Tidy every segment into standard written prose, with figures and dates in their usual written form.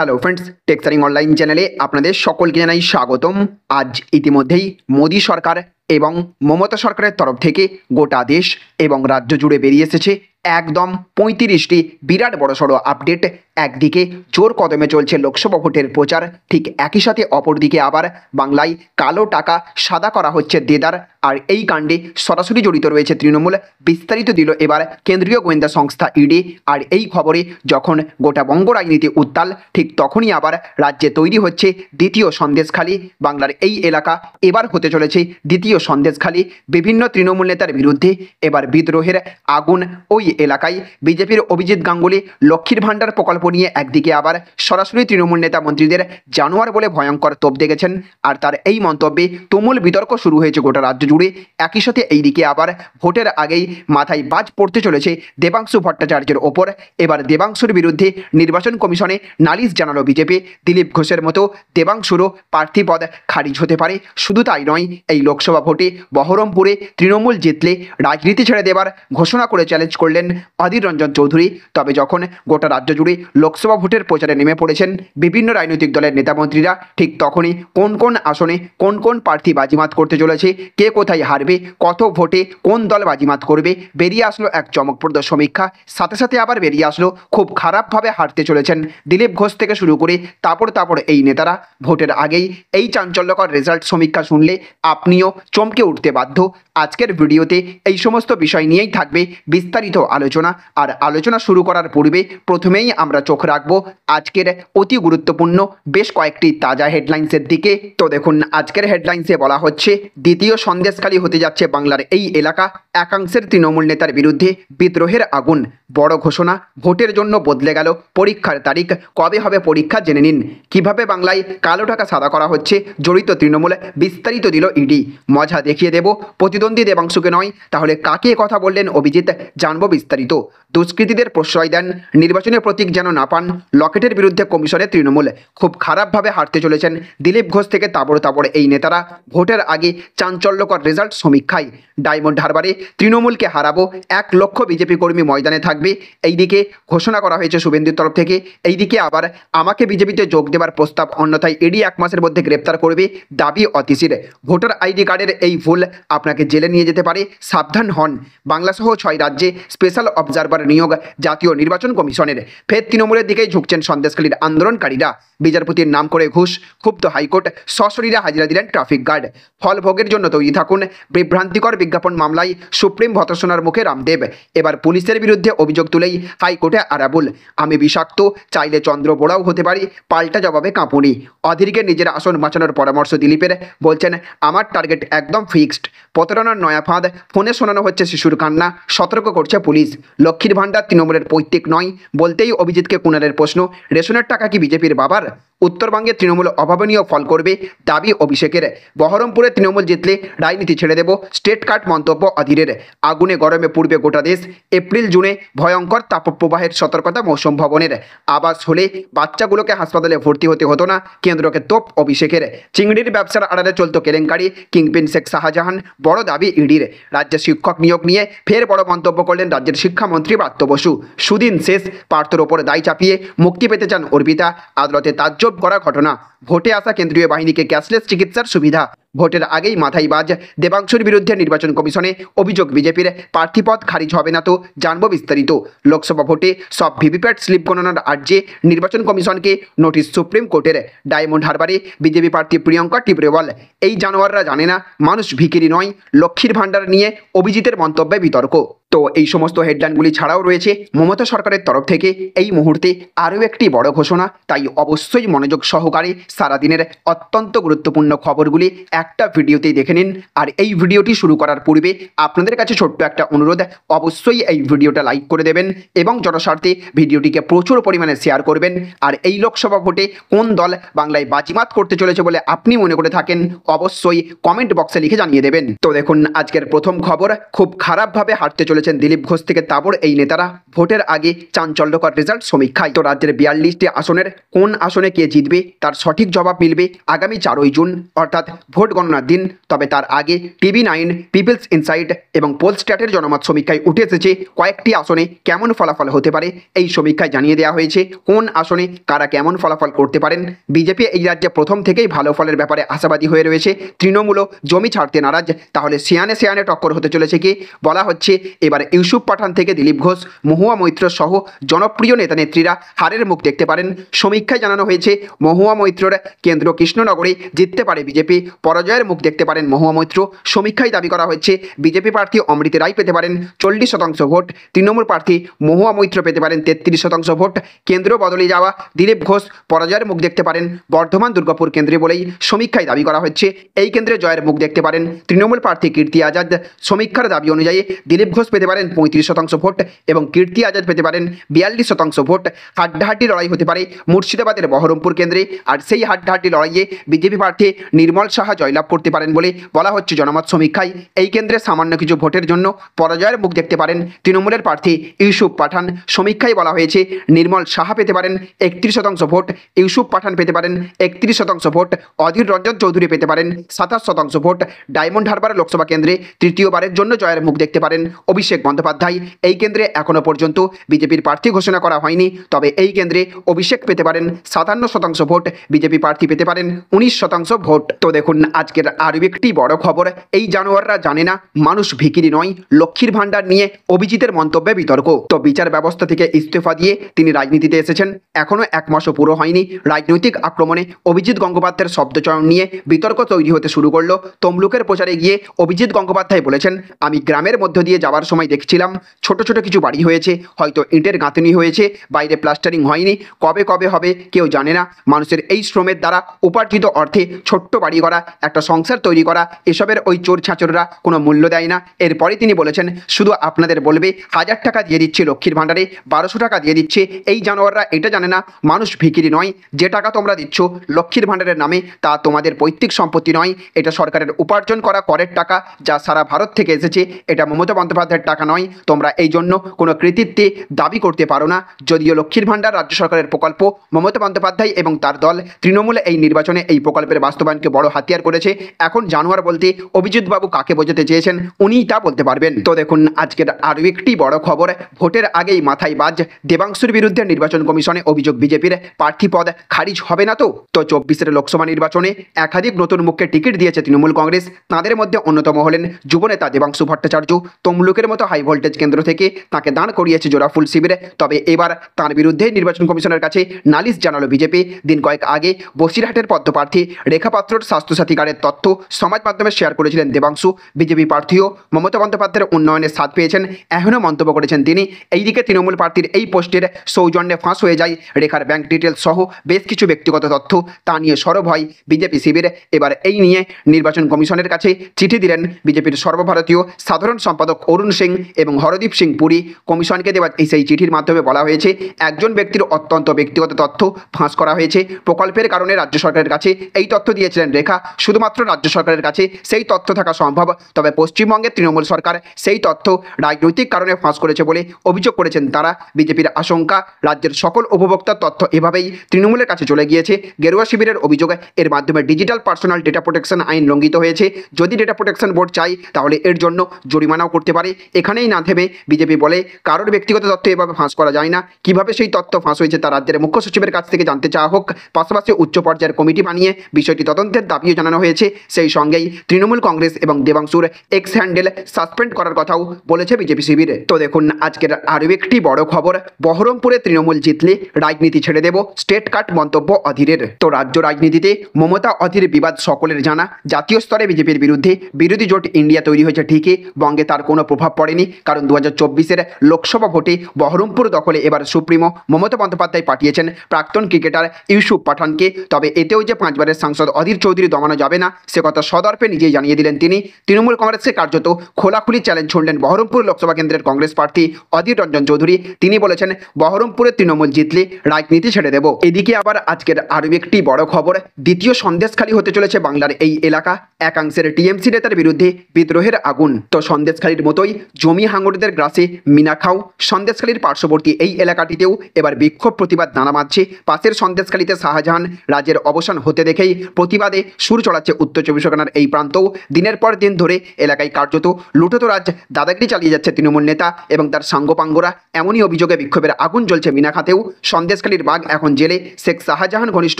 Hello friends, টেক্সারিং online চ্যানেলে আপনাদের সকলকে জানাই স্বাগতম। আজ ইতিমধ্যেই মোদী সরকার এবং মমতা সরকারের তরফ থেকে গোটা দেশ এবং রাজ্য জুড়ে বেরিয়ে এসেছে একদম ৩৫টি বিরাট বড়সড় আপডেট। একদিকে জোর কদমে চলছে লোকসভা ভোটের প্রচার, ঠিক একই সাথে অপরদিকে আবার বাংলায় কালো টাকা সাদা করা হচ্ছে দেদার। আর এই কাণ্ডে সরাসরি জড়িত রয়েছে তৃণমূল। বিস্তারিত দিল এবার কেন্দ্রীয় গোয়েন্দা সংস্থা ইডি। আর এই খবরে যখন গোটা বঙ্গ রাজনীতি উত্তাল, ঠিক তখনই আবার রাজ্যে তৈরি হচ্ছে দ্বিতীয় সন্দেশখালী। বাংলার এই এলাকা এবার হতে চলেছে দ্বিতীয় সন্দেশখালী। বিভিন্ন তৃণমূল নেতার বিরুদ্ধে এবার বিদ্রোহের আগুন ওই এলাকায়। বিজেপির অভিজিৎ গাঙ্গুলি লক্ষ্মীর ভাণ্ডার প্রকল্প নিয়ে একদিকে আবার সরাসরি তৃণমূল নেতা মন্ত্রীদের জানোয়ার বলে ভয়ঙ্কর তোপ দেখেছেন। আর তার এই মন্তব্যে তুমুল বিতর্ক শুরু হয়েছে গোটা রাজ্য জুড়ে। একই সাথে এইদিকে আবার ভোটের আগেই মাথায় বাজ পড়তে চলেছে দেবাংশু ভট্টাচার্যের ওপর। এবার দেবাংশুর বিরুদ্ধে নির্বাচন কমিশনে নালিশ জানালো বিজেপি। দিলীপ ঘোষের মতো দেবাংশুরও প্রার্থী পদ খারিজ হতে পারে। শুধু তাই নয়, এই লোকসভা ভোটে বহরমপুরে তৃণমূল জিতলে রাজনীতি ছেড়ে দেবার ঘোষণা করে চ্যালেঞ্জ করলেন অধীর রঞ্জন চৌধুরী। তবে যখন গোটা রাজ্য জুড়ে লোকসভা ভোটের প্রচারে নেমে পড়েছেন বিভিন্ন রাজনৈতিক দলের নেতামন্ত্রীরা, ঠিক তখনই কোন কোন আসনে কোন কোন প্রার্থী বাজিমাত করতে চলেছে, কে কোথায় হারবে, কত ভোটে কোন দল বাজিমাত করবে, বেরিয়ে আসলো এক চমকপ্রদ সমীক্ষা। সাথে সাথে আবার বেরিয়ে আসলো খুব খারাপভাবে হারতে চলেছেন দিলীপ ঘোষ থেকে শুরু করে তাপড় এই নেতারা। ভোটের আগেই এই চাঞ্চল্যকর রেজাল্ট সমীক্ষা শুনলে আপনিও চমকে উঠতে বাধ্য। আজকের ভিডিওতে এই সমস্ত বিষয় নিয়েই থাকবে বিস্তারিত আলোচনা। আর আলোচনা শুরু করার পূর্বে প্রথমেই আমরা চোখ রাখবো আজকের অতি গুরুত্বপূর্ণ বেশ কয়েকটি তাজা হেডলাইন্সের দিকে। তো দেখুন, আজকের হেডলাইন্সে বলা হচ্ছে দ্বিতীয় সন্দেশখালী হতে যাচ্ছে বাংলার এই এলাকা। একাংশের তৃণমূল নেতার বিরুদ্ধে বিদ্রোহের আগুন। বড় ঘোষণা, ভোটের জন্য বদলে গেল পরীক্ষার তারিখ। কবে হবে পরীক্ষা জেনে নিন। কিভাবে বাংলায় কালো টাকা সাদা করা হচ্ছে জড়িত তৃণমূল, বিস্তারিত দিল ইডি। মজা দেখিয়ে দেব প্রতিদ্বন্দ্বী দেবাংশুকে নয়, তাহলে কাকে কথা বললেন অভিজিৎ, জানবো বিস্তারিত। দুষ্কৃতীদের প্রশ্রয় দেন, নির্বাচনের প্রতীক যেন না পান, লকেটের বিরুদ্ধে কমিশনে তৃণমূল। খুব খারাপভাবে হারতে চলেছেন দিলীপ ঘোষ থেকে তাবড় এই নেতারা। ভোটের আগে চাঞ্চল্যকর রেজাল্ট সমীক্ষায়। ডায়মন্ড হারবারে তৃণমূলকে হারাবো, 1 লক্ষ বিজেপি কর্মী ময়দানে থাকবে। এইদিকে ঘোষণা করা হয়েছে শুভেন্দুর তরফ থেকে। এইদিকে আবার আমাকে বিজেপিতে যোগ দেওয়ার প্রস্তাব, অন্যথায় ইডি 1 মাসের মধ্যে গ্রেপ্তার করবে, দাবি অতীশীর। ভোটার আইডি কার্ডের এই ভুল আপনাকে জেলে নিয়ে যেতে পারে, সাবধান হন। বাংলাসহ 6 রাজ্যে স্পেশাল অবজারভার নিয়োগ জাতীয় নির্বাচন কমিশনের। ফের তৃণমূলের দিকেই ঝুঁকছেন সন্দেশখালীর আন্দোলনকারীরা। বিচারপতির নাম করে ঘুষ, ক্ষুব্ধ হাইকোর্ট, সশরীরে হাজিরা দিলেন ট্রাফিক গার্ড। ফল ভোগের জন্য তৈরি থাকুন। বিভ্রান্তিকর বিজ্ঞাপন মামলায় সুপ্রিম ভর্ৎসনার মুখে রামদেব। এবার পুলিশের বিরুদ্ধে অভিযোগ তুলেই হাইকোর্টে আরাবুল। আমি বিষাক্ত, চাইলে চন্দ্র বোড়াও হতে পারি, পাল্টা জবাবে কাঁপুনি। অধীরকে নিজের আসন বাঁচানোর পরামর্শ দিলীপের। বলছেন, আমার টার্গেট একদম ফিক্সড। প্রতারণার নয়া ফাঁদ, ফোনে শোনানো হচ্ছে শিশুর কান্না, সতর্ক করছে পুলিশ। লক্ষ্মীর ভাণ্ডার তৃণমূলের পৈতৃক নয় বলতেই অভিজিৎকে কুণালের প্রশ্ন, রেশনের টাকা কি বিজেপির বাবার? উত্তরবঙ্গে তৃণমূল অভাবনীয় ফল করবে, দাবি অভিষেকের। বহরমপুরে তৃণমূল জিতলে রাজনীতি ছেড়ে দেব, স্টেট কার্ড মন্তব্য অধীরের। আগুনে গরমে পূর্বে গোটা দেশ। এপ্রিল জুনে ভয়ঙ্কর তাপপ্রবাহের সতর্কতা মৌসুম ভবনের। আবাস হলে বাচ্চাগুলোকে হাসপাতালে ভর্তি হতে হতো না, কেন্দ্রকে তোপ অভিষেকের। চিংড়ির ব্যবসার আড়ালে চলত কেলেঙ্কারি, কিংপিন শেখ শাহজাহান, বড় দাবি ইডির। রাজ্যে শিক্ষক নিয়োগ নিয়ে ফের বড় মন্তব্য করলেন রাজ্যের শিক্ষামন্ত্রী ব্রাত্য বসু। সুদিন শেষ, পার্থর ওপর দায় চাপিয়ে মুক্তি পেতে চান অর্পিতা। আদালতে তাজ্জব করা ঘটনা। ভোটে আসা কেন্দ্রীয় বাহিনীকে ক্যাশলেস চিকিৎসার সুবিধা। ভোটের আগেই মাথায় বাজ, দেবাংশুর বিরুদ্ধে নির্বাচন কমিশনে অভিযোগ বিজেপির। প্রার্থীপদ খারিজ হবে না তো, জানবো বিস্তারিত। লোকসভা ভোটে সব ভিভিপ্যাট স্লিপ গণনার আর্যে নির্বাচন কমিশনকে নোটিশ সুপ্রিম কোর্টের। ডায়মন্ড হারবারে বিজেপি প্রার্থী প্রিয়ঙ্কা টিবরেওয়াল। এই জানোয়াররা জানে না মানুষ ভিখিরি নয়। লক্ষ্মীর ভাণ্ডার নিয়ে অভিজিতের মন্তব্যে বিতর্ক। তো এই সমস্ত হেডলাইনগুলি ছাড়াও রয়েছে মমতা সরকারের তরফ থেকে এই মুহূর্তে আরও একটি বড় ঘোষণা। তাই অবশ্যই মনোযোগ সহকারে সারাদিনের অত্যন্ত গুরুত্বপূর্ণ খবরগুলি একটা ভিডিওতেই দেখে নিন। আর এই ভিডিওটি শুরু করার পূর্বে আপনাদের কাছে ছোট্ট একটা অনুরোধ, অবশ্যই এই ভিডিওটা লাইক করে দেবেন এবং জনস্বার্থে ভিডিওটিকে প্রচুর পরিমাণে শেয়ার করবেন। আর এই লোকসভা ভোটে কোন দল বাংলায় বাজিমাত করতে চলেছে বলে আপনি মনে করে থাকেন, অবশ্যই কমেন্ট বক্সে লিখে জানিয়ে দেবেন। তো দেখুন, আজকের প্রথম খবর, খুব খারাপভাবে হারতে চলেছেন দিলীপ ঘোষ থেকে তাবড় এই নেতারা। ভোটের আগে চাঞ্চল্যকর রেজাল্ট সমীক্ষায়। তো রাজ্যের 42টি আসনের কোন আসনে কে জিতবে তার সঠিক জবাব মিলবে আগামী 4ই জুন, অর্থাৎ ভোট গণনার দিন। তবে তার আগে TV9, পিপলস ইনসাইট এবং পোলস্ট্যাটের জনমত সমীক্ষায় উঠে এসেছে কয়েকটি আসনে কেমন ফলাফল হতে পারে। এই সমীক্ষায় জানিয়ে দেওয়া হয়েছে কোন আসনে কারা কেমন ফলাফল করতে পারেন। বিজেপি এই রাজ্যে প্রথম থেকেই ভালো ফলের ব্যাপারে আশাবাদী হয়ে রয়েছে। তৃণমূলও জমি ছাড়তে নারাজ। তাহলে সেয়ানে সেয়ানে টক্কর হতে চলেছে কি? বলা হচ্ছে এবার ইউসুফ পাঠান থেকে দিলীপ ঘোষ, মহুয়া মৈত্র সহ জনপ্রিয় নেতা নেত্রীরা হারের মুখ দেখতে পারেন। সমীক্ষায় জানানো হয়েছে মহুয়া মৈত্রর কেন্দ্র কৃষ্ণনগরে জিততে পারে বিজেপি, পরাজয়ের মুখ দেখতে পারেন মহুয়া মৈত্র। সমীক্ষায় দাবি করা হচ্ছে বিজেপি প্রার্থী অমৃত রায় পেতে পারেন 40% ভোট, তৃণমূল প্রার্থী মহুয়া মৈত্র পেতে পারেন 33% ভোট। কেন্দ্র বদলে যাওয়া দিলীপ ঘোষ পরাজয়ের মুখ দেখতে পারেন বর্ধমান দুর্গাপুর কেন্দ্রে বলেই সমীক্ষায় দাবি করা হচ্ছে। এই কেন্দ্রে জয়ের মুখ দেখতে পারেন তৃণমূল প্রার্থী কীর্তি আজাদ। সমীক্ষার দাবি অনুযায়ী দিলীপ ঘোষ পেতে পারেন 35% ভোট এবং কীর্তি আজাদ পেতে পারেন 42% ভোট। হাড্ডাহাড্ডি লড়াই হতে পারে মুর্শিদাবাদের বহরমপুর কেন্দ্রে, আর সেই হাড্ডাহাড্ডি লড়াইয়ে বিজেপি প্রার্থী নির্মল সাহা জয়লাভ করতে পারেন বলে বলা হচ্ছে জনমত সমীক্ষায়। এই কেন্দ্রে সামান্য কিছু ভোটের জন্য পরাজয়ের মুখ দেখতে পারেন তৃণমূলের প্রার্থী ইউসুফ পাঠান। সমীক্ষায় বলা হয়েছে নির্মল সাহা পেতে পারেন 31% ভোট, ইউসুফ পাঠান পেতে পারেন 31% ভোট, অধীর রঞ্জন চৌধুরী পেতে পারেন 27% ভোট। ডায়মন্ড হারবার লোকসভা কেন্দ্রে তৃতীয়বারের জন্য জয়ের মুখ দেখতে পারেন অভিষেক বন্দ্যোপাধ্যায়। এই কেন্দ্রে এখনো পর্যন্ত বিজেপির প্রার্থী ঘোষণা করা হয়নি, তবে এই কেন্দ্রে অভিষেক পেতে পারেন 57% ভোট, বিজেপি প্রার্থী পেতে পারেন 19% ভোট। তো দেখুন আজকের আরও একটি বড় খবর। এই জানোয়াররা জানে না মানুষ ভিখিরি নয়, লক্ষ্মীর ভাণ্ডার নিয়ে অভিজিতের মন্তব্যে বিতর্ক। তো বিচার ব্যবস্থা থেকে ইস্তফা দিয়ে তিনি রাজনীতিতে এসেছেন, এখনও 1 মাসও পুরো হয়নি। রাজনৈতিক আক্রমণে অভিজিৎ গঙ্গোপাধ্যায়ের শব্দচয়ন নিয়ে বিতর্ক তৈরি হতে শুরু করলো। তমলুকের প্রচারে গিয়ে অভিজিৎ গঙ্গোপাধ্যায় বলেছেন, আমি গ্রামের মধ্য দিয়ে যাওয়ার সময় দেখছিলাম ছোট ছোট কিছু বাড়ি হয়েছে, হয়তো ইটের গাঁথনি হয়েছে, বাইরে প্লাস্টারিং হয়নি, কবে কবে হবে কেউ জানে না। মানুষের এই শ্রমের দ্বারা উপার্জিত অর্থে ছোট্ট বাড়ি করা, একটা সংসার তৈরি করা, এসবের ওই চোর ছাঁচররা কোনো মূল্য দেয় না। এরপরে তিনি বলেছেন, শুধু আপনাদের বলবে 1000 টাকা দিয়ে দিচ্ছে লক্ষ্মীর ভাণ্ডারে, 1200 টাকা দিয়ে দিচ্ছে। এই জানোয়াররা এটা জানে না মানুষ ভিখিরি নয়। যে টাকা তোমরা দিচ্ছ লক্ষ্মীর ভাণ্ডারের নামে তা তোমাদের পৈতৃক সম্পত্তি নয়, এটা সরকারের উপার্জন করা করের টাকা, যা সারা ভারত থেকে এসেছে। এটা মমতা বন্দ্যোপাধ্যায়ের টাকা নয়। তোমরা এই জন্য কোনো কৃতিত্বে দাবি করতে পারো না। যদিও লক্ষ্মীর ভাণ্ডার রাজ্য সরকারের প্রকল্প, মমতা বন্দ্যোপাধ্যায় এবং তার দল তৃণমূল এই নির্বাচনে এই প্রকল্পের বাস্তবায়নকে বড় হাতিয়ার করেছে। এখন জানোয়ার বলতে অভিজিৎ বাবু কাকে বোঝাতে চেয়েছেন উনিই তা বলতে পারবেন। তো দেখুন আজকের আরও একটি বড় খবর। ভোটের আগেই মাথায় বাজ, দেবাংশুর বিরুদ্ধে নির্বাচন কমিশনে অভিযোগ বিজেপির প্রার্থী পদ খারিজ হবে না তো। 24-এর লোকসভা নির্বাচনে একাধিক নতুন মুখকে টিকিট দিয়েছে তৃণমূল কংগ্রেস। তাদের মধ্যে অন্যতম হলেন যুবনেতা দেবাংশু ভট্টাচার্য। তমলুকের মতো হাই ভোল্টেজ কেন্দ্র থেকে তাকে দাঁড় করিয়েছে জোড়াফুল শিবিরে। তবে এবার তার বিরুদ্ধে নির্বাচন কমিশনের কাছে নালিশ জানালো বিজেপি। দিন কয়েক আগে বসিরহাটের পদ্মপ্রার্থী রেখা পাত্রর স্বাস্থ্যসাথী কার্ডের তথ্য সমাজ মাধ্যমে শেয়ার করেছিলেন দেবাংশু। বিজেপি প্রার্থীও মমতা বন্দ্যোপাধ্যায়ের উন্নয়নের স্বাদ পেয়েছেন এখনও মন্তব্য করেছেন তিনি। এইদিকে তৃণমূল প্রার্থীর এই পোস্টের সৌজন্যে ফাঁস হয়ে যায় রেখার ব্যাংক ডিটেলস সহ বেশ কিছু ব্যক্তিগত তথ্য। তা নিয়ে সরব হয় বিজেপি শিবির। এবার এই নিয়ে নির্বাচন কমিশনের কাছে চিঠি দিলেন বিজেপির সর্বভারতীয় সাধারণ সম্পাদক অরুণ সিং এবং হরদীপ সিং পুরী। কমিশনকে দেওয়া সেই চিঠির মাধ্যমে বলা হয়েছে একজন ব্যক্তির অত্যন্ত ব্যক্তিগত তথ্য ফাঁস করা হয়েছে। প্রকল্পের কারণে রাজ্য সরকারের কাছে এই তথ্য দিয়েছিলেন রেখা। শুধুমাত্র রাজ্য সরকারের কাছে সেই তথ্য থাকা সম্ভব, তবে পশ্চিমবঙ্গের তৃণমূল সরকার সেই তথ্য রাজনৈতিক কারণে ফাঁস করেছে বলে অভিযোগ করেছেন তারা। বিজেপির আশঙ্কা রাজ্যের সকল উপভোক্তার তথ্য এভাবেই তৃণমূলের কাছে চলে গিয়েছে। গেরুয়া শিবিরের অভিযোগ এর মাধ্যমে ডিজিটাল পার্সোনাল ডেটা প্রোটেকশন আইন লঙ্ঘিত হয়েছে। যদি ডেটা প্রোটেকশন বোর্ড চাই তাহলে এর জন্য জরিমানাও করতে পারে। এখানেই না থেমে বিজেপি বলে কারোর ব্যক্তিগত তথ্য এভাবে ফাঁস করা যায় না। কিভাবে সেই তথ্য ফাঁস হয়েছে তা রাজ্যের মুখ্য সচিবের কাছ থেকে জানতে চাওয়া হোক। পাশাপাশি উচ্চ পর্যায়ের কমিটি বানিয়ে বিষয়টি তদন্তের দাবিও জানানো হয়েছে। সেই সঙ্গেই তৃণমূল কংগ্রেস এবং দেবাংশুর এক্স হ্যান্ডেল সাসপেন্ড করার কথাও বলেছে বিজেপি শিবিরে। তো দেখুন আজকের আরও একটি বড় খবর। বহরমপুরে তৃণমূল জিতলে রাজনীতি ছেড়ে দেব, স্টেট কাট মন্তব্য অধীরের। তো রাজ্য রাজনীতিতে মমতা অধীর বিবাদ সকলের জানা। জাতীয় স্তরে বিজেপির বিরুদ্ধে বিরোধী জোট ইন্ডিয়া তৈরি হয়েছে ঠিকই, বঙ্গে তার কোনো প্রভাব পড়েনি। কারণ 2024-এর লোকসভা ভোটে বহরমপুর দখলে এবার সুপ্রিমো মমতা বন্দ্যোপাধ্যায় পাঠিয়েছেন প্রাক্তন ক্রিকেটার ইউসুফ পাঠানকে। তবে এতেও যে 5 বারের সাংসদ অধীর চৌধুরী দমানো যাবে না সে কথা সদর্পে নিজেই জানিয়ে দিলেন তিনি। তৃণমূল কংগ্রেসকে কার্যত খোলাখুলি চ্যালেঞ্জ ছুড়লেন বহরমপুর লোকসভা কেন্দ্রের কংগ্রেস প্রার্থী অধীর রঞ্জন চৌধুরী। তিনি বলেছেন বহরমপুরে তৃণমূল জিতলে রাজনীতি ছেড়ে দেব। এদিকে আবার আজকের আরও একটি বড় খবর। দ্বিতীয় সন্দেশখালী হতে চলেছে বাংলার এই এলাকা। একাংশের টিএমসি নেতার বিরুদ্ধে বিদ্রোহের আগুন। তো সন্দেশখালীর মতোই জমি হাঙ্গরদের গ্রাসে মিনাখাও সন্দেশখালীর পার্শ্ববর্তী এই এলাকাটিতেও এবার বিক্ষোভ প্রতিবাদ দানা বাঁধছে। পাশের সন্দেশখালীতে শাহজাহান রাজের অবসান হতে দেখেই প্রতিবাদে সুর চড়াচ্ছে যাচ্ছে উত্তর চব্বিশ পরগনার এই প্রান্তও দিনের পর দিন ধরে এলাকায় কার্যত লুটোতরাজ দাদাগিরি চালিয়ে যাচ্ছে তৃণমূল নেতা এবং তার সাঙ্গপাঙ্গরা। এমনই অভিযোগে বিক্ষোভের আগুন জ্বলছে মিনাখাতেও। সন্দেশখালীর বাঘ এখন জেলে, শেখ শাহজাহান ঘনিষ্ঠ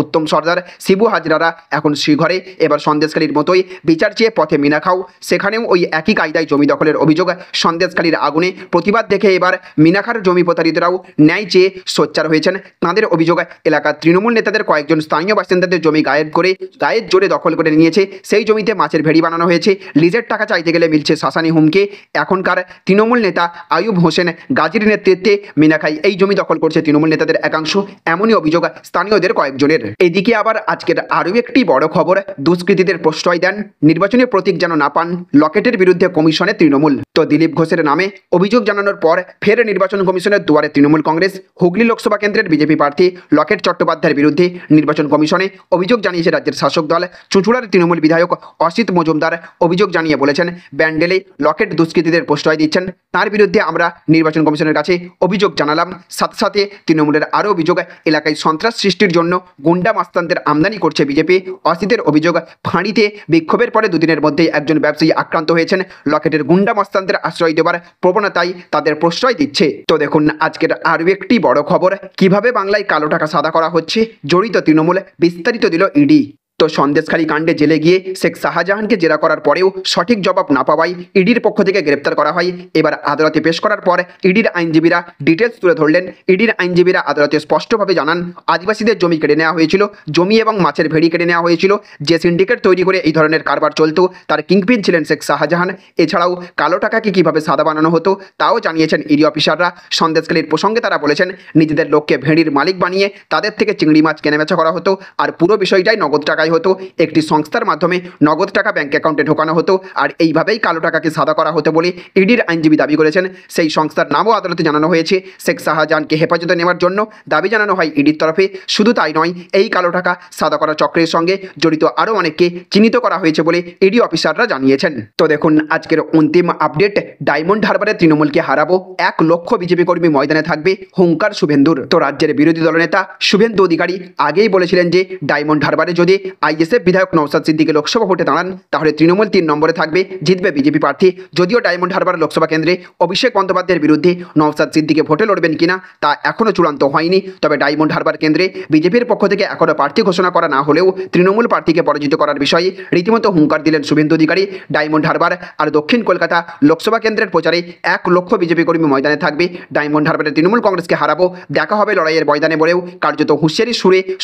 উত্তম সর্দার, শিবু হাজরারা এখন শ্রীঘরে। এবার সন্দেশখালীর মতোই বিচার চেয়ে পথে মিনাখাও, সেখানেও ওই একই কায়দায় জমি দখলের অভিযোগ। সন্দেশখালীর আগুনে প্রতিবাদ দেখে এবার মিনাখার জমি প্রতারিতরাও ন্যায় চেয়ে সোচ্চার হয়েছেন। তাঁদের অভিযোগ, এলাকার তৃণমূল নেতাদের কয়েকজন স্থানীয় বাসিন্দাদের জমি গায়ের জোরে দখল করে নিয়েছে। সেই জমিতে মাছের ভেড়ি বানানো হয়েছে। লিজের টাকা চাইতে গেলে মিলছে শাসানি হুমকি। এখনকার তৃণমূল নেতা আয়ুব হোসেন গাজীর নেতৃত্বে মিনাখাই এই জমি দখল করছে তৃণমূল নেতাদের একাংশ, এমনই অভিযোগ স্থানীয়দের কয়েকজনের। এদিকে আবার আজকের আরও একটি বড় খবর, দুষ্কৃতীদের প্রশ্রয় দেন, নির্বাচনী প্রতীক যেন না পান, লকেটের বিরুদ্ধে কমিশনে তৃণমূল। তো দিলীপ ঘোষের নামে অভিযোগ জানানোর পর ফের নির্বাচন কমিশনের দুয়ারে তৃণমূল কংগ্রেস। হুগলি লোকসভা কেন্দ্রের বিজেপি প্রার্থী লকেট চট্টোপাধ্যায়ের বিরুদ্ধে নির্বাচন কমিশনে অভিযোগ জানিয়েছে রাজ্যের শাসক দল। চুঁচুড়ার তৃণমূল বিধায়ক অসিত মজুমদার অভিযোগ জানিয়ে বলেছেন, ব্যান্ডেলে লকেট দুষ্কৃতীদের প্রশ্রয় দিচ্ছেন, তার বিরুদ্ধে আমরা নির্বাচন কমিশনের কাছে অভিযোগ জানালাম। সাথে সাথে তৃণমূলের আরও অভিযোগ, এলাকায় সন্ত্রাস সৃষ্টির জন্য গুন্ডা মাস্তানদের আমদানি করছে বিজেপি। অসিতের অভিযোগ, ফাঁড়িতে বিক্ষোভের পরে দুদিনের মধ্যেই একজন ব্যবসায়ী আক্রান্ত হয়েছেন। লকেটের গুন্ডা মাস্তানদের আশ্রয় দেওয়ার প্রবণতায় তাদের প্রশ্রয় দিচ্ছে। তো দেখুন আজকের আরও একটি বড় খবর, কিভাবে বাংলায় কালো টাকা সাদা করা হচ্ছে, জড়িত তৃণমূল, বিস্তারিত দিল ইডি। তো সন্দেশখালী কাণ্ডে জেলে গিয়ে শেখ শাহজাহানকে জেরা করার পরেও সঠিক জবাব না পাওয়ায় ইডির পক্ষ থেকে গ্রেপ্তার করা হয়। এবার আদালতে পেশ করার পর ইডির আইনজীবীরা ডিটেলস তুলে ধরলেন। ইডির আইনজীবীরা আদালতে স্পষ্টভাবে জানান, আদিবাসীদের জমি কেড়ে নেওয়া হয়েছিল, জমি এবং মাছের ভেড়ি কেড়ে নেওয়া হয়েছিল। যে সিন্ডিকেট তৈরি করে এই ধরনের কারবার চলতো তার কিংপিন ছিলেন শেখ শাহজাহান। এছাড়াও কালো টাকাকে কীভাবে সাদা বানানো হতো তাও জানিয়েছেন ইডি অফিসাররা। সন্দেশখালীর প্রসঙ্গে তারা বলেছেন, নিজেদের লোককে ভেড়ির মালিক বানিয়ে তাদের থেকে চিংড়ি মাছ কেনাবেচা করা হতো, আর পুরো বিষয়টাই নগদ টাকায় হতো। একটি সংস্থার মাধ্যমে নগদ টাকা ব্যাংক অ্যাকাউন্টে ঢোকানো হতো, আর এইভাবেই কালো টাকাকে সাদা করা হতো বলে ইডির আইনজীবী দাবি করেছেন। সেই সংস্থার নামও আদালতে জানানো হয়েছে। শেখ শাহজাহানকে হেফাজতে নেওয়ার জন্য দাবি জানানো হয় ইডির তরফে। শুধু তাই নয়, এই কালো টাকা সাদা করা চক্রের সঙ্গে জড়িত আরও অনেককে চিহ্নিত করা হয়েছে বলে ইডি অফিসাররা জানিয়েছেন। তো দেখুন আজকের অন্তিম আপডেট, ডায়মন্ড হারবারে তৃণমূলকে হারাবো, 1 লক্ষ বিজেপি কর্মী ময়দানে থাকবে, হুঙ্কার শুভেন্দুর। তো রাজ্যের বিরোধী দলনেতা শুভেন্দু অধিকারী আগেই বলেছিলেন যে ডায়মন্ড হারবারে যদি আইএসএফ বিধায়ক নওশাদ সিদ্দিকী লোকসভা ভোটে দাঁড়ান তাহলে তৃণমূল 3 নম্বরে থাকবে, জিতবে বিজেপি প্রার্থী। যদিও ডায়মন্ড হারবার লোকসভা কেন্দ্রে অভিষেক বন্দ্যোপাধ্যায়ের বিরুদ্ধে নওশাদ সিদ্দিকী ভোটে লড়বেন কিনা তা এখনও চূড়ান্ত হয়নি। তবে ডায়মন্ড হারবার কেন্দ্রে বিজেপির পক্ষ থেকে এখনও প্রার্থী ঘোষণা করা না হলেও তৃণমূল প্রার্থীকে পরাজিত করার বিষয়ে রীতিমতো হুঙ্কার দিলেন শুভেন্দু অধিকারী। ডায়মন্ড হারবার আর দক্ষিণ কলকাতা লোকসভা কেন্দ্রের প্রচারে 1 লক্ষ বিজেপি কর্মী ময়দানে থাকবে। ডায়মন্ড হারবারে তৃণমূল কংগ্রেসকে হারাবো, দেখা হবে লড়াইয়ের ময়দানে বলেও কার্যত হুঁশিয়ারি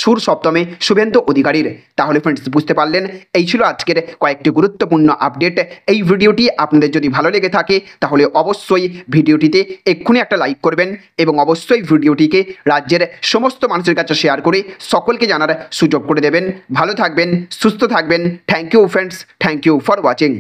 সুর সপ্তমে শুভেন্দু অধিকারীর। তাহলে ফ্রেন্ডস বুঝতে পারলেন, এই ছিল আজকের কয়েকটি গুরুত্বপূর্ণ আপডেট। এই ভিডিওটি আপনাদের যদি ভালো লেগে থাকে তাহলে অবশ্যই ভিডিওটিতে এক্ষুনি একটা লাইক করবেন এবং অবশ্যই ভিডিওটিকে রাজ্যের সমস্ত মানুষের কাছে শেয়ার করে সকলকে জানার সুযোগ করে দেবেন। ভালো থাকবেন, সুস্থ থাকবেন। Thank you friends, thank you for watching.